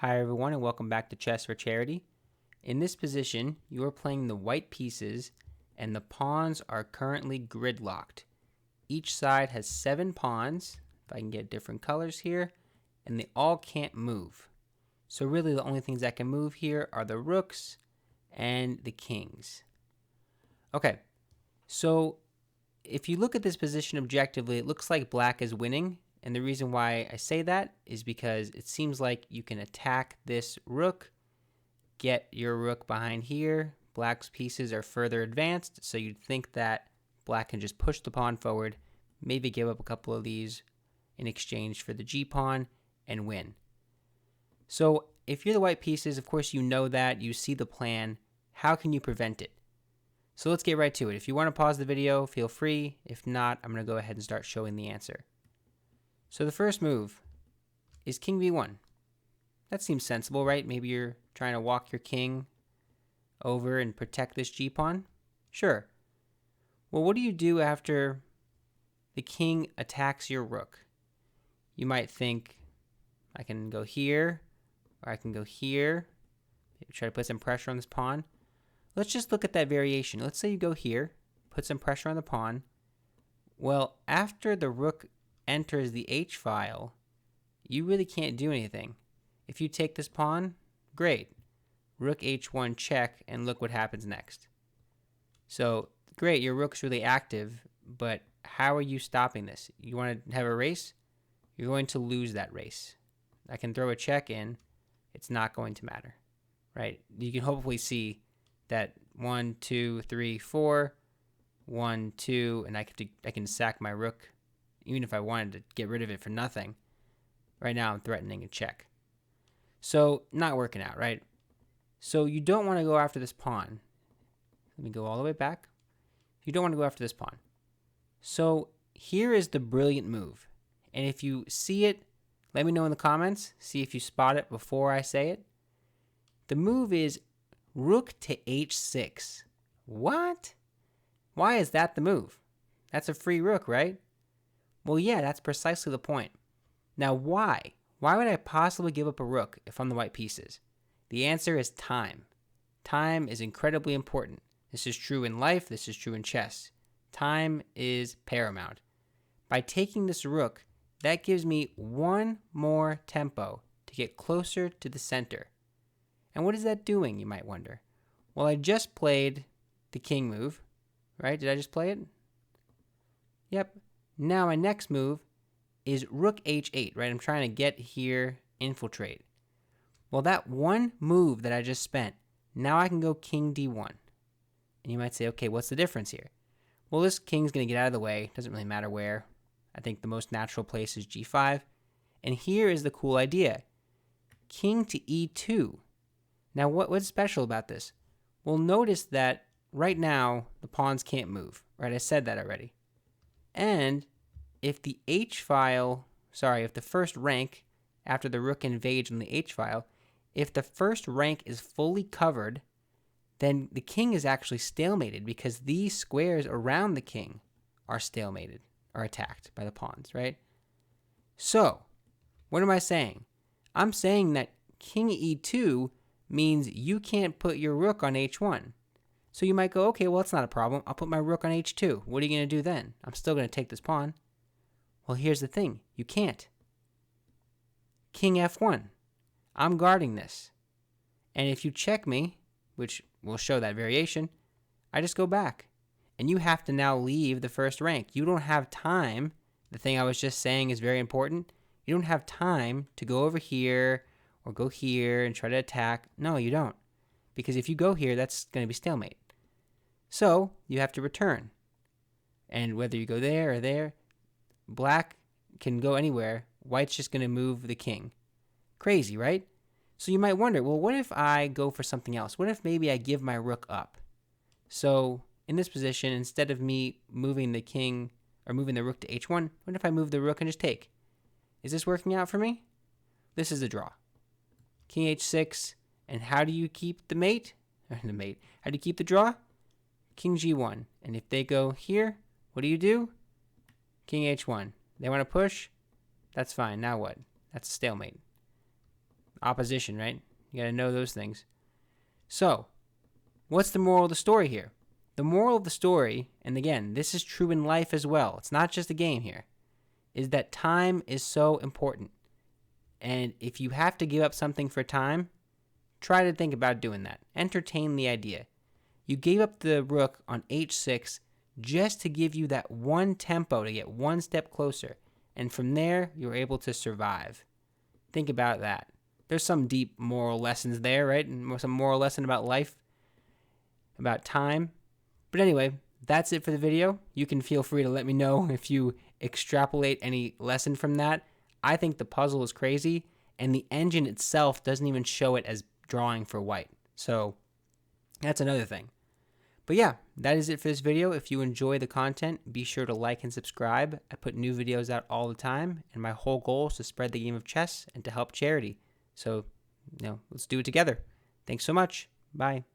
Hi everyone and welcome back to Chess for Charity. In this position, you are playing the white pieces and the pawns are currently gridlocked. Each side has 7 pawns, if I can get different colors here, and they all can't move. So really the only things that can move here are the rooks and the kings. Okay, so if you look at this position objectively, it looks like black is winning. And the reason why I say that is because it seems like you can attack this rook, get your rook behind here. Black's pieces are further advanced, so you'd think that black can just push the pawn forward, maybe give up a couple of these in exchange for the g-pawn, and win. So if you're the white pieces, of course you know that, you see the plan. How can you prevent it? So let's get right to it. If you want to pause the video, feel free. If not, I'm going to go ahead and start showing the answer. So the first move is king b1. That seems sensible, right? Maybe you're trying to walk your king over and protect this g-pawn. Sure. Well, what do you do after the king attacks your rook? You might think, I can go here, or I can go here. Maybe try to put some pressure on this pawn. Let's just look at that variation. Let's say you go here, put some pressure on the pawn. Well, after the rook enters the h file, you really can't do anything. If you take this pawn, great. Rook h1 check, and look what happens next. So, great, your rook's really active, but how are you stopping this? You want to have a race? You're going to lose that race. I can throw a check in. It's not going to matter, right? You can hopefully see that 1, 2, 3, 4, 1, 2, and I can sack my rook. Even if I wanted to get rid of it for nothing, right now I'm threatening a check. So, not working out, right? So you don't want to go after this pawn. Let me go all the way back. You don't want to go after this pawn. So here is the brilliant move. And if you see it, let me know in the comments. See if you spot it before I say it. The move is rook to h6. What? Why is that the move? That's a free rook, right? Well, yeah, that's precisely the point. Now, why? Why would I possibly give up a rook if I'm the white pieces? The answer is time. Time is incredibly important. This is true in life. This is true in chess. Time is paramount. By taking this rook, that gives me one more tempo to get closer to the center. And what is that doing, you might wonder? Well, I just played the king move, right? Did I just play it? Yep. Now my next move is rook h8, right? I'm trying to get here, infiltrate. Well, that one move that I just spent, now I can go king d1. And you might say, okay, what's the difference here? Well, this king's going to get out of the way. Doesn't really matter where. I think the most natural place is g5. And here is the cool idea. King to e2. Now, what's special about this? Well, notice that right now, the pawns can't move, right? I said that already. And if the if the first rank after the rook invades on the h file, if the first rank is fully covered, then the king is actually stalemated because these squares around the king are stalemated, are attacked by the pawns, right? So, what am I saying? I'm saying that king e2 means you can't put your rook on h1. So you might go, okay, well, that's not a problem. I'll put my rook on h2. What are you going to do then? I'm still going to take this pawn. Well, here's the thing. You can't. King f1. I'm guarding this. And if you check me, which will show that variation, I just go back. And you have to now leave the first rank. You don't have time. The thing I was just saying is very important. You don't have time to go over here or go here and try to attack. No, you don't. Because if you go here, that's going to be stalemate. So you have to return. And whether you go there or there, black can go anywhere. White's just going to move the king. Crazy, right? So you might wonder, well, what if I go for something else? What if maybe I give my rook up? So in this position, instead of me moving the king or moving the rook to h1, what if I move the rook and just take? Is this working out for me? This is a draw. King h6. And how do you keep the mate? How do you keep the draw? King g1. And if they go here, what do? King h1. They want to push? That's fine. Now what? That's a stalemate. opposition, right? You got to know those things. So, what's the moral of the story here? The moral of the story, and again, this is true in life as well, it's not just a game here, is that time is so important. And if you have to give up something for time, try to think about doing that. Entertain the idea. You gave up the rook on h6 just to give you that one tempo to get one step closer. And from there, you're able to survive. Think about that. There's some deep moral lessons there, right? And some moral lesson about life, about time. But anyway, that's it for the video. You can feel free to let me know if you extrapolate any lesson from that. I think the puzzle is crazy, and the engine itself doesn't even show it as drawing for white. So that's another thing. But yeah, that is it for this video. If you enjoy the content, be sure to like and subscribe. I put new videos out all the time, and my whole goal is to spread the game of chess and to help charity. So, let's do it together. Thanks so much. Bye.